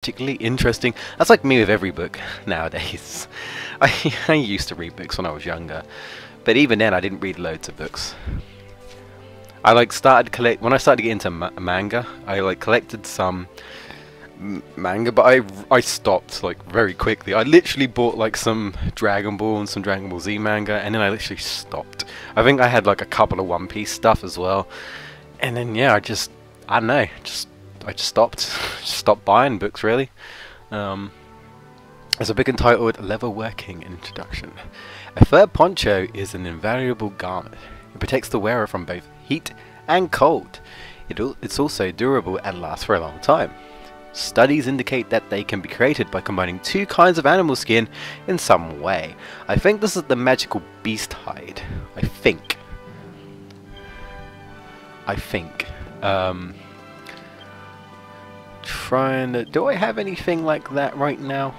particularly interesting. That's like me with every book nowadays. I used to read books when I was younger, but even then I didn't read loads of books. I like when I started to get into manga. I like collected some manga, but I stopped like very quickly. I literally bought like some Dragon Ball and some Dragon Ball Z manga, and then I literally stopped. I think I had like a couple of One Piece stuff as well, and then yeah, I don't know, I just stopped stopped buying books really. There's a book entitled Leather Working Introduction. A fur poncho is an invaluable garment. It protects the wearer from both heat and cold. It's also durable and lasts for a long time. Studies indicate that they can be created by combining two kinds of animal skin in some way. I think this is the magical beast hide. I think. Trying to... Do I have anything like that right now?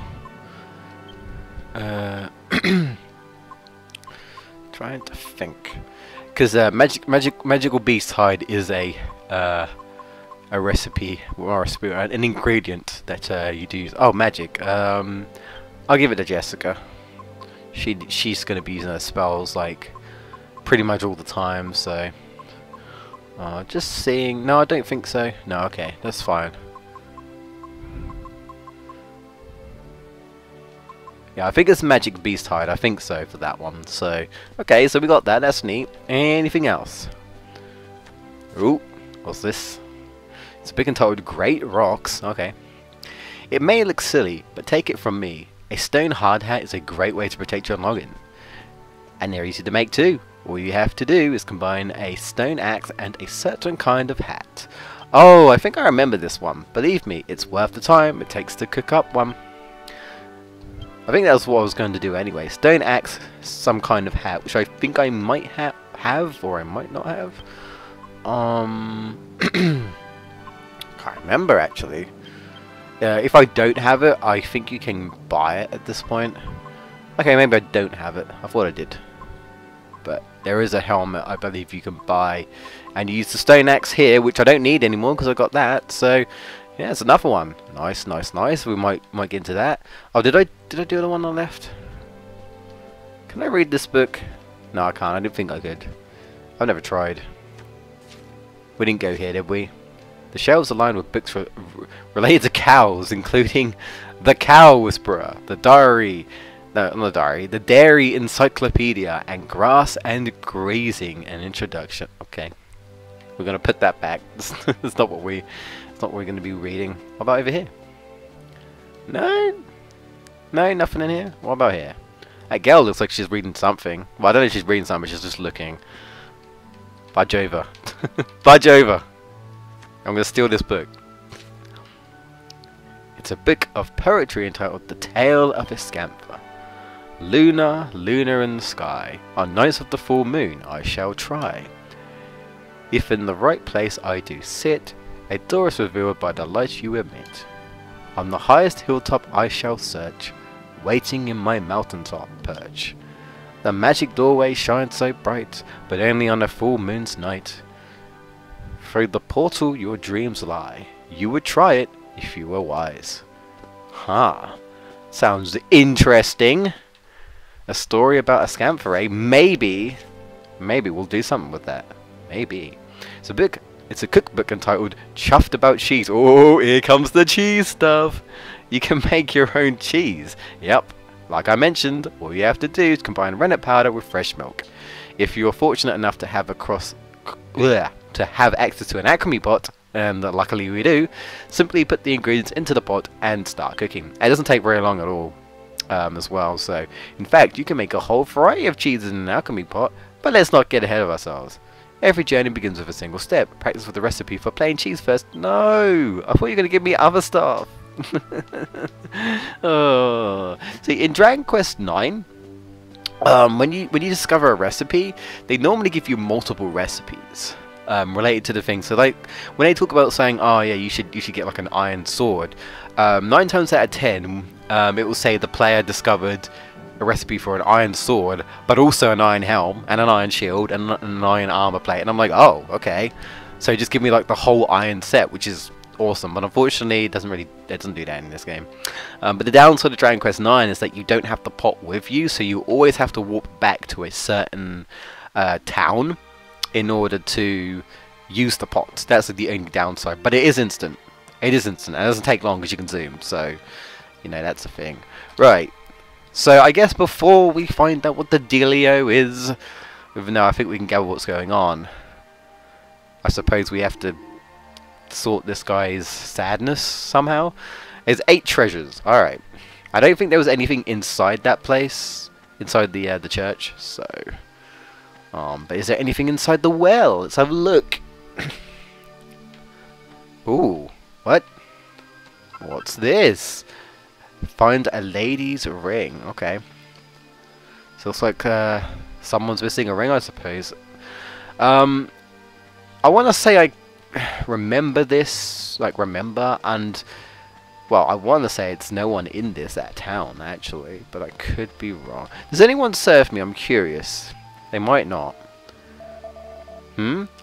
Trying to think. Because magical beast hide is a recipe, or an ingredient that you'd use. Oh, magic. I'll give it to Jessica. She's gonna be using her spells like pretty much all the time. So, just seeing. No, I don't think so. No, okay, that's fine. Yeah, I think it's magic beast hide. I think so for that one. So, okay, so we got that. That's neat. Anything else? Ooh, what's this? It's a book entitled Great Rocks. Okay. It may look silly, but take it from me. A stone hard hat is a great way to protect your noggin. And they're easy to make too. All you have to do is combine a stone axe and a certain kind of hat. Oh, I think I remember this one. Believe me, it's worth the time it takes to cook up one. I think that's what I was going to do anyway. Stone axe, some kind of hat, which I think I might have, or I might not have. Can't remember actually. If I don't have it, I think you can buy it at this point. Okay, maybe I don't have it. I thought I did. But there is a helmet I believe you can buy, and you use the stone axe here, which I don't need anymore because I got that. So yeah, it's another one. Nice, nice, nice. We might get into that. Oh, did I do the one on the left? Can I read this book? No, I can't. I didn't think I could. I've never tried. We didn't go here, did we? The shelves are lined with books related to cows, including The Cow Whisperer, The Dairy Encyclopedia, and Grass and Grazing, an Introduction. Okay, we're gonna put that back. That's not what we're going to be reading. What about over here? No, nothing in here. What about here? That girl looks like she's reading something. Well, I don't know if she's reading something. She's just looking. Budge over. Budge over. I'm going to steal this book. It's a book of poetry entitled The Tale of a Scamper. Lunar, lunar in the sky. On nights of the full moon I shall try. If in the right place I do sit, a door is revealed by the light you emit. On the highest hilltop I shall search, waiting in my mountaintop perch. The magic doorway shines so bright, but only on a full moon's night. Through the portal your dreams lie. You would try it if you were wise. Huh. Sounds interesting. A story about a scamper, eh? Maybe we'll do something with that. Maybe. It's a cookbook entitled Chuffed About Cheese. Oh, here comes the cheese stuff. You can make your own cheese. Yep. Like I mentioned, all you have to do is combine rennet powder with fresh milk. If you are fortunate enough to have access to an alchemy pot, and luckily we do, simply put the ingredients into the pot and start cooking. It doesn't take very long at all as well. So, in fact, you can make a whole variety of cheeses in an alchemy pot, but let's not get ahead of ourselves. Every journey begins with a single step. Practice with the recipe for plain cheese first. No! I thought you were going to give me other stuff. Oh. See, in Dragon Quest IX, when you discover a recipe, they normally give you multiple recipes related to the thing. So, like when they talk about saying, "Oh yeah, you should get like an iron sword," 9 times out of 10, it will say the player discovered a recipe for an iron sword, but also an iron helm and an iron shield and an iron armor plate. And I'm like, oh, okay. So just give me like the whole iron set, which is awesome, but unfortunately it doesn't do that in this game. But the downside of Dragon Quest IX is that you don't have the pot with you, so you always have to walk back to a certain town in order to use the pot. That's the only downside, but it is instant. It is instant, and it doesn't take long because you can zoom, so you know that's the thing. Right, so I guess before we find out what the dealio is, even though I think we can gather what's going on, I suppose we have to sort this guy's sadness somehow. There's 8 treasures. Alright. I don't think there was anything inside that place, inside the church, so but is there anything inside the well? Let's have a look. Ooh, what? What's this? Find a lady's ring. Okay. So it looks like someone's missing a ring, I suppose. I want to say I remember this, and well, I want to say it's no one in that town actually, but I could be wrong. Does anyone serve me? I'm curious. They might not.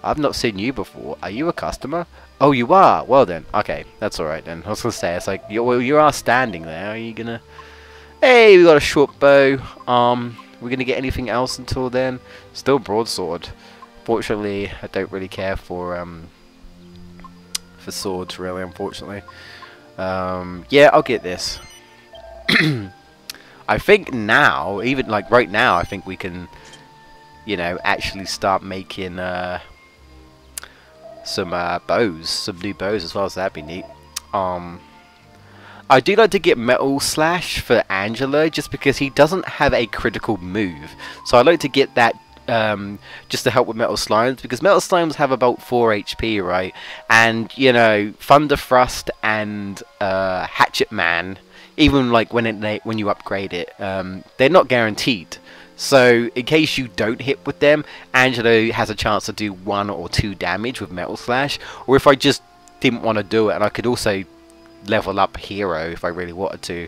I've not seen you before. Are you a customer? Oh, you are. Well then, okay, that's all right then. I was gonna say, it's like you are standing there. Are you gonna? Hey, we got a short bow. We're gonna get anything else until then? Still broadsword. Fortunately, I don't really care for swords, really. Unfortunately, yeah, I'll get this. I think now, even like right now, I think we can, you know, actually start making some bows, some new bows as well, so that'd be neat. I do like to get Metal Slash for Angelo, just because he doesn't have a critical move, so I like to get that just to help with Metal Slimes, because Metal Slimes have about 4 HP, right? And you know, Thunder Thrust and Hatchet Man, even like when you upgrade it, they're not guaranteed. So in case you don't hit with them, Angelo has a chance to do 1 or 2 damage with Metal Slash. Or if I just didn't want to do it, and I could also level up Hero if I really wanted to,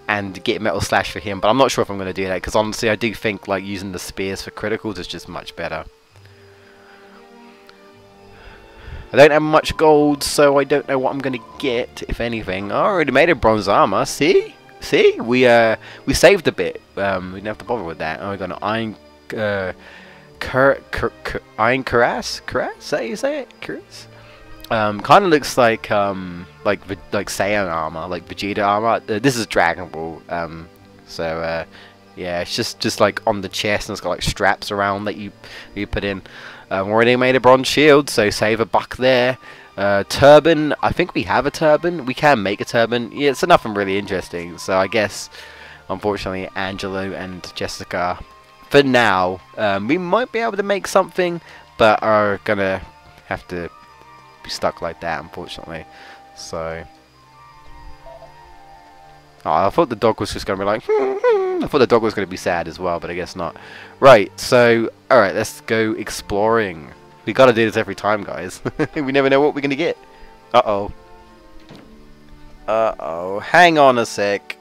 and get Metal Slash for him. But I'm not sure if I'm going to do that, because honestly I do think like using the spears for criticals is just much better. I don't have much gold, so I don't know what I'm going to get, if anything. I already made a bronze armor, see? See, we saved a bit. We didn't have to bother with that. Oh, we got an iron, iron cuirass. Cuirass? How you say it? Cuirass. Kind of looks like Saiyan armor, like Vegeta armor. This is Dragon Ball. Yeah, it's just like on the chest, and it's got like straps around that you put in. Already made a bronze shield, so save a buck there. Turban, I think we have a turban. We can make a turban. Yeah, it's nothing really interesting. So I guess, unfortunately, Angelo and Jessica, for now, we might be able to make something, but are gonna have to be stuck like that, unfortunately. So, oh, I thought the dog was just gonna be like, I thought the dog was gonna be sad as well, but I guess not. Right. So, all right, let's go exploring. We gotta do this every time, guys. We never know what we're gonna get. Uh-oh. Uh-oh. Hang on a sec.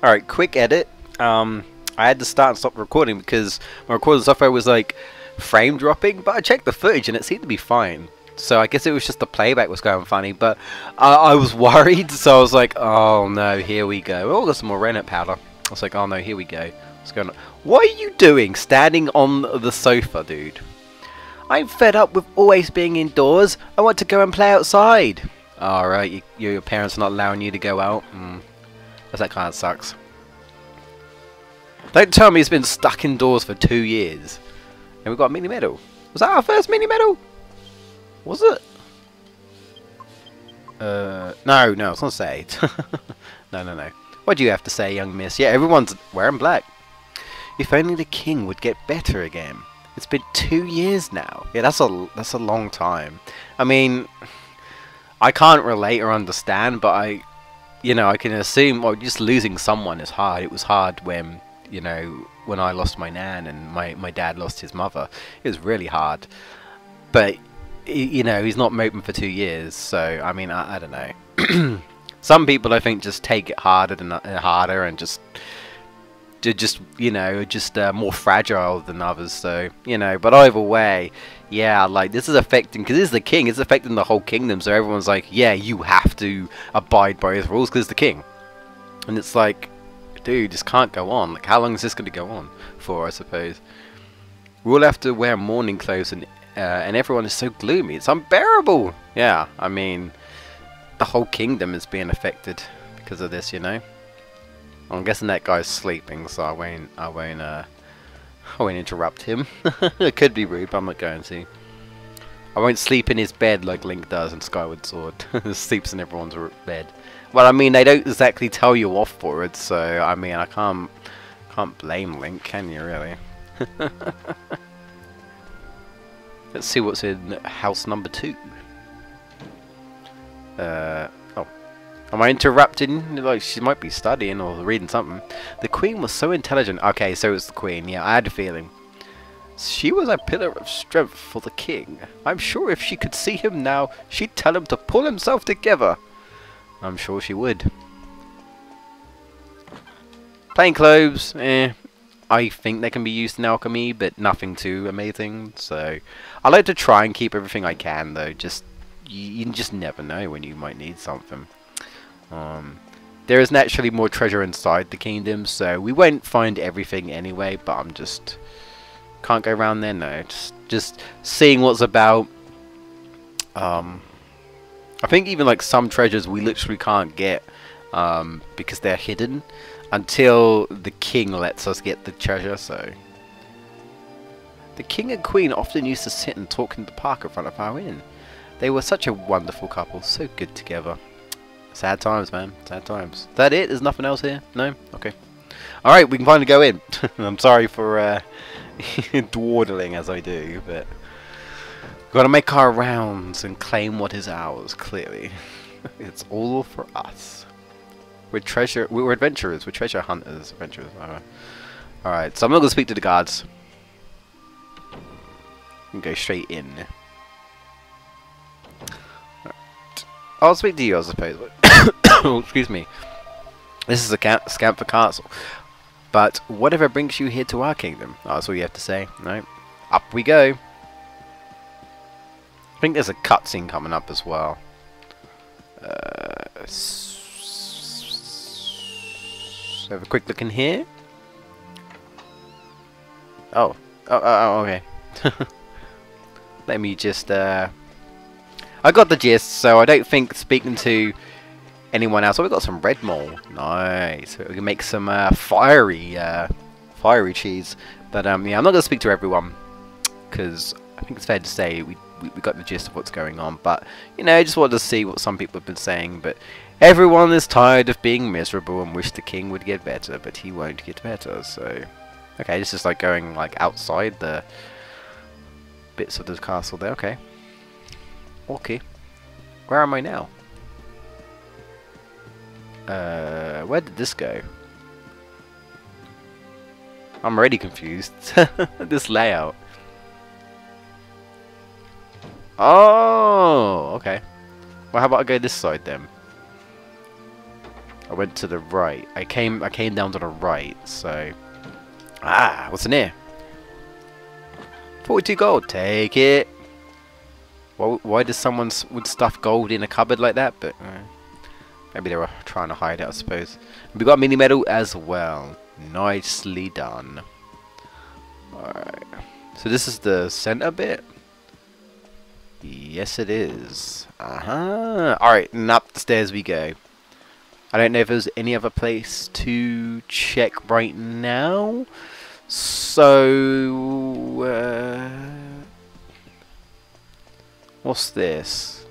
Alright, quick edit. I had to start and stop recording because my recording software was like frame dropping, but I checked the footage and it seemed to be fine. So I guess it was just the playback was going funny, but I was worried, so I was like, oh no, here we go. Oh, got some more rennet powder. I was like, oh no, here we go. What's going on? What are you doing standing on the sofa, dude? I'm fed up with always being indoors. I want to go and play outside. Alright, your parents are not allowing you to go out. That kind of sucks. Don't tell me it's been stuck indoors for 2 years. And we've got a mini medal. Was that our first mini medal? Was it? No, I was gonna say. No. What do you have to say, young miss? Yeah, everyone's wearing black. If only the king would get better again. It's been 2 years now. Yeah, that's a long time. I mean, I can't relate or understand, but I can assume. Well, just losing someone is hard. It was hard when when I lost my nan and my dad lost his mother. It was really hard. But he's not moping for 2 years. So I mean, I don't know. Some people I think just take it harder and harder and just just more fragile than others. So but either way, yeah, like this is affecting, because it's the king. It's affecting the whole kingdom. So everyone's like, yeah, you have to abide by his rules because it's the king. And it's like, dude, this can't go on. Like, how long is this going to go on for? I suppose we'll have to wear mourning clothes, and everyone is so gloomy. It's unbearable. Yeah, I mean, the whole kingdom is being affected because of this. I'm guessing that guy's sleeping, so I won't interrupt him. It could be rude, but I'm not going to. I won't sleep in his bed like Link does in Skyward Sword. Sleeps in everyone's bed. Well, I mean, they don't exactly tell you off for it, so I mean, I can't blame Link, can you really? Let's see what's in house number 2. Oh. Am I interrupting? Like, she might be studying or reading something. The queen was so intelligent. Okay, so it's the queen. Yeah, I had a feeling. She was a pillar of strength for the king. I'm sure if she could see him now, she'd tell him to pull himself together. I'm sure she would. Plain clothes, I think they can be used in alchemy, but nothing too amazing. So I like to try and keep everything I can, though. You just never know when you might need something. There is naturally more treasure inside the kingdom, so we won't find everything anyway. But I'm just can't go around there. No, just seeing what's about. I think even like some treasures we literally can't get because they're hidden until the king lets us get the treasure. So the king and queen often used to sit and talk in the park in front of our inn. They were such a wonderful couple, so good together. Sad times, man. Sad times. Is that it? There's nothing else here? No? Okay. Alright, we can finally go in. I'm sorry for dawdling as I do, but gotta make our rounds and claim what is ours, clearly. It's all for us. We're adventurers. We're treasure hunters. Adventurers. Alright, so I'm not gonna speak to the guards. We can go straight in. I'll speak to you, I suppose. Oh, excuse me. This is a Scamper Castle. But whatever brings you here to our kingdom? Oh, that's all you have to say. No. Up we go. I think there's a cutscene coming up as well. Have a quick look in here. Oh, okay. Let me just. I got the gist, so I don't think speaking to anyone else. Oh, we got some red mole. Nice. We can make some fiery cheese. But yeah, I'm not gonna speak to everyone because I think it's fair to say we got the gist of what's going on. But I just wanted to see what some people have been saying. But everyone is tired of being miserable and wish the king would get better, but he won't get better. So okay, this is like going like outside the bits of the castle there. Okay. Okay. Where am I now? Where did this go? I'm already confused. This layout. Oh, okay. Well, how about I go this side then? I went to the right. I came down to the right, so what's in here? 42 gold. Take it. Well, why does someone would stuff gold in a cupboard like that? But maybe they were trying to hide it, I suppose. We got a mini medal as well. Nicely done. Alright. So this is the center bit? Yes, it is. Alright, and up the stairs we go. I don't know if there's any other place to check right now. So, what's this?